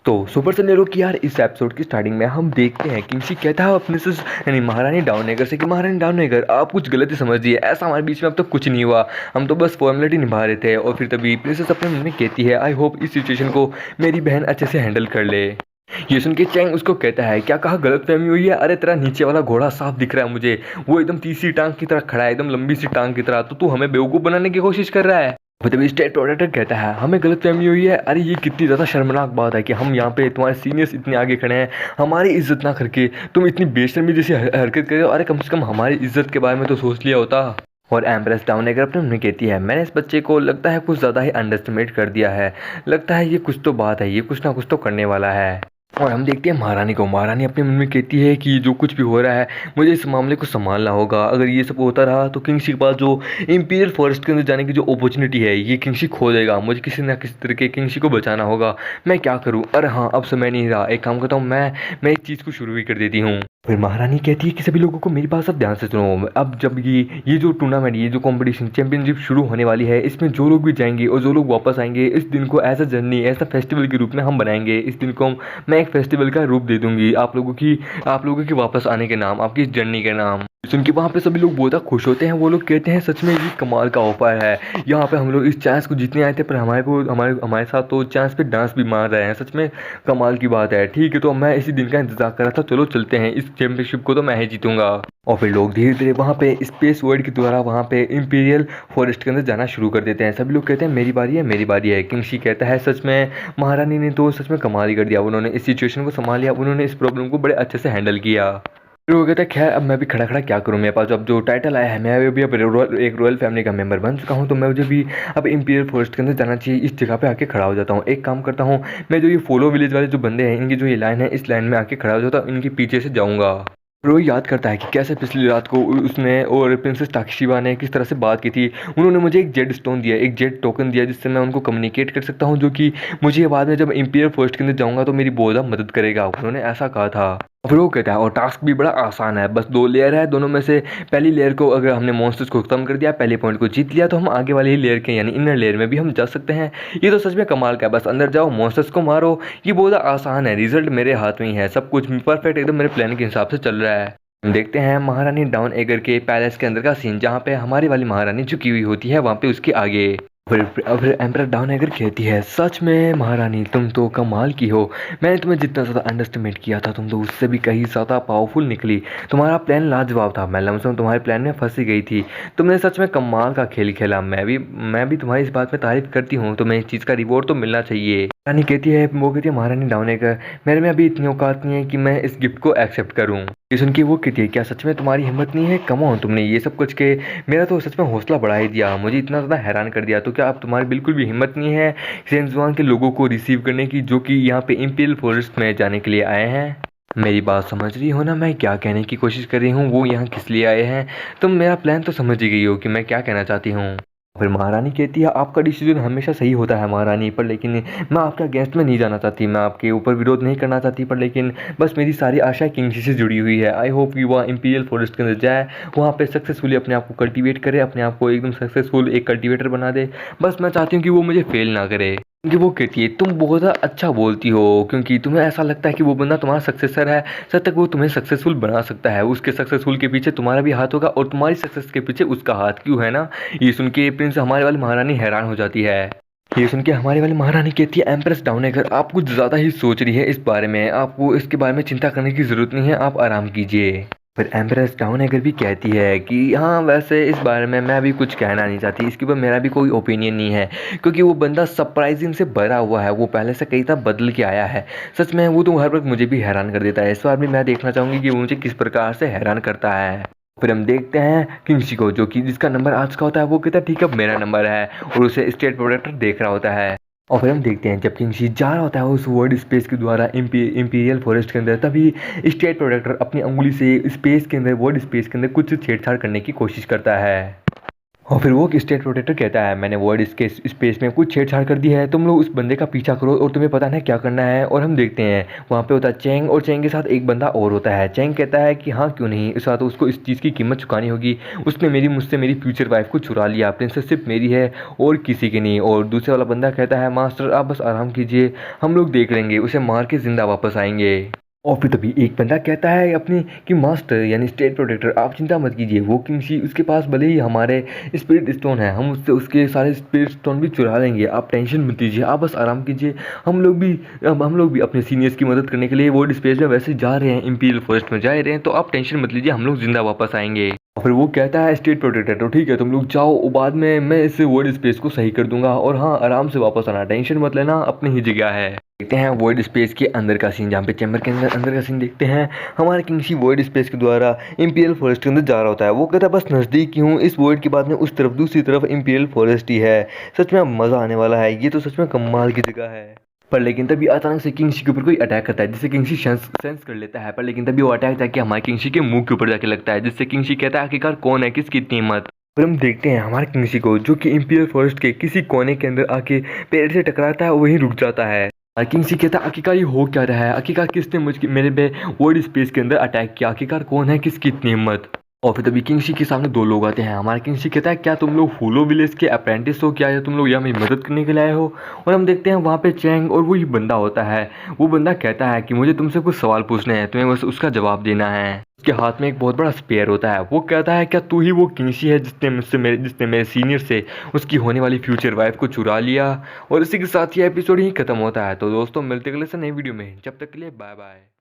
तो सुपर सन हीरो की यार इस एपिसोड की स्टार्टिंग में हम देखते हैं किंगसी कहता है अपने से यानी महारानी डाउनएगर से कि महारानी डाउनएगर आप कुछ गलती समझिए, ऐसा हमारे बीच में अब तक कुछ नहीं हुआ, हम तो बस फॉर्मेलिटी निभा रहे थे। और फिर तभी प्रिंसेस अपने मन में कहती है आई होप इस सिचुएशन को मेरी बहन अच्छे से हैंडल कर ले। ये सुन के चैंग उसको कहता है क्या कहा गलतफहमी हुई है, अरे तेरा नीचे वाला घोड़ा साफ दिख रहा है मुझे, वो एकदम तीसरी टांग की तरह खड़ा है, एकदम लंबी सी टांग की तरह, तो तू हमें बेवकूफ़ बनाने की कोशिश कर रहा है। तभी स्टेट प्रोटेक्टर कहता है हमें गलतफहमी हुई है, अरे ये कितनी ज़्यादा शर्मनाक बात है कि हम यहाँ पे तुम्हारे सीनियर्स इतने आगे खड़े हैं, हमारी इज्जत ना करके तुम इतनी बेशर्मी जैसी हरकत कर रहे हो, अरे कम से कम हमारी इज्जत के बारे में तो सोच लिया होता। और एम्प्रेस डाउनएगर अपने मन में कहती है मैंने इस बच्चे को लगता है कुछ ज़्यादा ही अंडरस्टिमेट कर दिया है, लगता है ये कुछ तो बात है, ये कुछ ना कुछ तो करने वाला है। और हम देखते हैं महारानी को, महारानी अपने मन में कहती है कि जो कुछ भी हो रहा है मुझे इस मामले को संभालना होगा, अगर ये सब होता रहा तो किंगसी के पास जो इंपीरियल फॉरेस्ट के अंदर जाने की जो अपॉर्चुनिटी है ये किंगसी खो देगा, मुझे किसी ना किसी तरीके किंगसी को बचाना होगा। मैं क्या करूं, अरे हाँ अब समय नहीं रहा, एक काम करता हूँ मैं एक चीज़ को शुरू भी कर देती हूँ। फिर महारानी कहती है कि सभी लोगों को मेरी बात सब ध्यान से सुनो, अब जब ये जो टूर्नामेंट, ये जो कंपटीशन चैंपियनशिप शुरू होने वाली है, इसमें जो लोग भी जाएंगे और जो लोग वापस आएंगे इस दिन को as a journey, as a festival के रूप में हम बनाएंगे। इस दिन को मैं एक फेस्टिवल का रूप दे दूंगी आप लोगों की वापस आने के नाम, आपकी इस जर्नी के नाम। सुन के वहाँ पे सभी लोग बहुत खुश होते हैं, वो लोग कहते हैं सच में ये कमाल का ऑफर है, यहाँ पे हम लोग इस चांस को जीतने आए थे पर हमारे साथ तो चांस पे डांस भी मार रहे हैं, सच में कमाल की बात है। ठीक है तो मैं इसी दिन का इंतजार कर रहा था, चलो चलते हैं, इस चैंपियनशिप को तो मैं ही जीतूंगा। और फिर लोग धीरे धीरे वहाँ पे स्पेस वर्ल्ड के द्वारा वहाँ पे इंपीरियल फॉरेस्ट के अंदर जाना शुरू कर देते हैं। सभी लोग कहते हैं मेरी बारी है मेरी बारी है। किंगशी कहता है सच में महारानी ने तो सच में कमाल ही कर दिया, उन्होंने इस सिचुएशन को संभाल लिया, उन्होंने इस प्रॉब्लम को बड़े अच्छे से हैंडल किया। फिर वो कहता है खैर अब मैं भी खड़ा खड़ा क्या करूँ, मेरे पास अब जो टाइटल आया है, मैं भी अब एक रॉयल फैमिली का मेंबर बन चुका हूँ, तो मैं मुझे भी अब इंपीरियल फॉरेस्ट के अंदर जाना चाहिए, इस जगह पे आके खड़ा हो जाता हूँ। एक काम करता हूँ, मैं जो ये फॉलो विलेज वाले जो बंदे हैं इनकी जो ये लाइन है इस लाइन में आके खड़ा हो जाता हूँ, इनके पीछे से जाऊँगा। वो याद करता है कि कैसे पिछली रात को उसने और प्रिंसेस टाकिशिवा ने किस तरह से बात की थी, उन्होंने मुझे एक जेड स्टोन दिया, एक जेड टोकन दिया, जिससे मैं उनको कम्युनिकेट कर सकता हूँ, जो कि मुझे बाद में जब इंपीरियल फॉरेस्ट के अंदर जाऊँगा तो मेरी बहुत ज़्यादा मदद करेगा, उन्होंने ऐसा कहा था। फिर वो कहता है और टास्क भी बड़ा आसान है, बस 2 लेयर है, दोनों में से पहली लेयर को अगर हमने मॉन्स्टर्स को खत्म कर दिया, पहले पॉइंट को जीत लिया, तो हम आगे वाली ही लेयर के यानी इनर लेयर में भी हम जा सकते हैं। ये तो सच में कमाल का है, बस अंदर जाओ मॉन्स्टर्स को मारो, ये बहुत आसान है, रिजल्ट मेरे हाथ में ही है, सब कुछ परफेक्ट एकदम मेरे प्लान के हिसाब से चल रहा है। हम देखते हैं महारानी डाउनएगर के पैलेस के अंदर का सीन, जहाँ पे हमारी वाली महारानी झुकी हुई होती है, वहाँ पे उसके आगे फिर एम्परर डाउनएगर कहती है सच में महारानी तुम तो कमाल की हो, मैंने तुम्हें जितना ज़्यादा अंडरस्टिमेट किया था तुम तो उससे भी कहीं ज़्यादा पावरफुल निकली, तुम्हारा प्लान लाजवाब था, मैं लमसम तुम्हारे प्लान में फंसी गई थी, तुमने सच में कमाल का खेल खेला, मैं भी तुम्हारी इस बात में तारीफ करती हूँ, तुम्हें इस चीज़ का रिवॉर्ड तो मिलना चाहिए। रानी कहती है वो कहती है महारानी डाउनएगर मेरे में अभी इतनी औकात नहीं है कि मैं इस गिफ्ट को एक्सेप्ट करूँ। ये सुन के वो कहती है क्या सच में तुम्हारी हिम्मत नहीं है, कम ऑन तुमने ये सब कुछ के मेरा तो सच में हौसला बढ़ा ही दिया, मुझे इतना ज़्यादा हैरान कर दिया, तो क्या अब तुम्हारी बिल्कुल भी हिम्मत नहीं है सेंजुआन के लोगों को रिसीव करने की, जो कि यहाँ पे इंपीरियल फॉरेस्ट में जाने के लिए आए हैं। मेरी बात समझ रही हो ना, मैं क्या कहने की कोशिश कर रही हूँ, वो यहाँ किस लिए आए हैं, तुम मेरा प्लान तो समझ ही गई हो कि मैं क्या कहना चाहती हूँ। फिर महारानी कहती है आपका डिसीजन हमेशा सही होता है महारानी, पर लेकिन मैं आपके अगेंस्ट में नहीं जाना चाहती, मैं आपके ऊपर विरोध नहीं करना चाहती, पर लेकिन बस मेरी सारी आशाएं किंगसी से जुड़ी हुई है। आई होप कि वह इंपीरियल फॉरेस्ट के अंदर जाए, वहाँ पे सक्सेसफुली अपने आप को कल्टीवेट करे, अपने आप को एकदम सक्सेसफुल एक कल्टीवेटर बना दे, बस मैं चाहती हूँ कि वो मुझे फेल ना करे। क्योंकि वो कहती है तुम बहुत अच्छा बोलती हो, क्योंकि तुम्हें ऐसा लगता है कि वो बंदा तुम्हारा सक्सेसर है, जब तक वो तुम्हें सक्सेसफुल बना सकता है, उसके सक्सेसफुल के पीछे तुम्हारा भी हाथ होगा और तुम्हारी सक्सेस के पीछे उसका हाथ क्यों है ना। ये सुन के प्रिंस हमारे वाली महारानी हैरान हो जाती है। ये सुन के हमारी वाली महारानी कहती है एम्प्रेस डाउनएगर आप कुछ ज़्यादा ही सोच रही है इस बारे में, आपको इसके बारे में चिंता करने की ज़रूरत नहीं है, आप आराम कीजिए। फिर एम्प्रेस डाउनएगर भी कहती है कि हाँ वैसे इस बारे में मैं भी कुछ कहना नहीं चाहती, इसके ऊपर मेरा भी कोई ओपिनियन नहीं है, क्योंकि वो बंदा सरप्राइजिंग से भरा हुआ है, वो पहले से कई तरह बदल के आया है, सच में वो तो हर वक्त मुझे भी हैरान कर देता है, इस बार भी मैं देखना चाहूँगी कि वो मुझे किस प्रकार से हैरान करता है। फिर हम देखते हैं किंगसी को, जो कि जिसका नंबर आज का होता है, वो कहता है ठीक है अब मेरा नंबर है, और उसे स्टेट प्रोटेक्टर देख रहा होता है। और फिर हम देखते हैं जब किंगसी जा रहा होता है उस वर्ल्ड स्पेस के द्वारा इंपीरियल फॉरेस्ट के अंदर, तभी स्टेट प्रोटेक्टर अपनी उंगली से स्पेस के अंदर वर्ल्ड स्पेस के अंदर कुछ छेड़छाड़ करने की कोशिश करता है। और फिर वो स्टेट प्रोटेक्टर कहता है मैंने वर्ल्ड इसके स्पेस में कुछ छेड़छाड़ कर दी है, तुम लोग उस बंदे का पीछा करो और तुम्हें पता नहीं क्या करना है। और हम देखते हैं वहाँ पे होता है चैंग, और चैंग के साथ एक बंदा और होता है। चैंग कहता है कि हाँ क्यों नहीं, इस बात उसको इस चीज़ की कीमत चुकानी होगी, उसने मुझसे मेरी फ्यूचर वाइफ को चुरा लिया, प्रिंसेस सिर्फ मेरी है और किसी की नहीं। और दूसरे वाला बंदा कहता है मास्टर आप बस आराम कीजिए, हम लोग देख लेंगे, उसे मार के जिंदा वापस आएंगे। और फिर तभी एक बंदा कहता है अपने कि मास्टर यानी स्टेट प्रोटेक्टर आप चिंता मत कीजिए, वो किंगशी उसके पास भले ही हमारे स्पिरिट स्टोन है, हम उससे उसके सारे स्पिरिट स्टोन भी चुरा लेंगे, आप टेंशन मत लीजिए, आप बस आराम कीजिए। हम लोग भी अपने सीनियर्स की मदद करने के लिए वर्ल्ड स्पेस में वैसे जा रहे हैं, इंपीरियल फॉरेस्ट में जा रहे हैं, तो आप टेंशन मत लीजिए, हम लोग जिंदा वापस आएंगे। और फिर वो कहता है स्टेट प्रोटेक्टर तो ठीक है तुम लोग जाओ, और बाद में मैं इस वर्ल्ड स्पेस को सही कर दूंगा, और हाँ आराम से वापस आना, टेंशन मत लेना, अपनी ही जगह है। देखते हैं वर्ल्ड स्पेस के अंदर का सीन, जहाँ पे चैम्बर के अंदर का सीन देखते हैं। हमारा किंगशी वर्ल्ड स्पेस के द्वारा इंपीरियल फॉरेस्ट के अंदर जा रहा होता है। वो कहता है बस नज़दीक ही हूँ, इस वर्ल्ड के बाद में उस तरफ दूसरी तरफ इंपीरियल फॉरेस्ट ही है, सच में मज़ा आने वाला है, ये तो सच में कमाल की जगह है। पर लेकिन तभी अचानक से किंगशी के ऊपर कोई अटैक करता है, जिससे किंगशी सेंस कर लेता है। पर लेकिन तभी वो अटैक जाके हमारे किंगशी के मुंह के ऊपर जाके लगता है, जिससे किंगशी कहता है आखिरकार कौन है, किसकी इतनी हिम्मत। फिर हम देखते हैं हमारे किंगशी को, जो कि इंपीरियल फॉरेस्ट के किसी कोने के अंदर आके पेड़ से टकराता है और वहीं रुक जाता है। किंगशी कहता है आखिरकार ये हो क्या रहा है, आखिरकार किसने मेरे पे वर्ल्ड स्पेस के अंदर अटैक किया, आखिरकार कौन है, किसकी इतनी हिम्मत। और फिर तभी किंगशी के सामने दो लोग आते हैं। हमारा किंगशी कहता है क्या तुम लोग फूलो विलेज के अप्रेंटिस हो क्या, या तुम लोग यहाँ मेरी मदद करने के लिए आए हो। और हम देखते हैं वहाँ पे चैंग और वही बंदा होता है। वो बंदा कहता है कि मुझे तुमसे कुछ सवाल पूछने हैं, तुम्हें बस उसका जवाब देना है। उसके हाथ में एक बहुत बड़ा स्पेयर होता है। वो कहता है क्या तू ही वो किंगशी है जिसने मेरे सीनियर से उसकी होने वाली फ्यूचर वाइफ को चुरा लिया। और इसी के साथ ये एपिसोड ही खत्म होता है। तो दोस्तों मिलते अगले से नई वीडियो में, जब तक के लिए बाय बाय।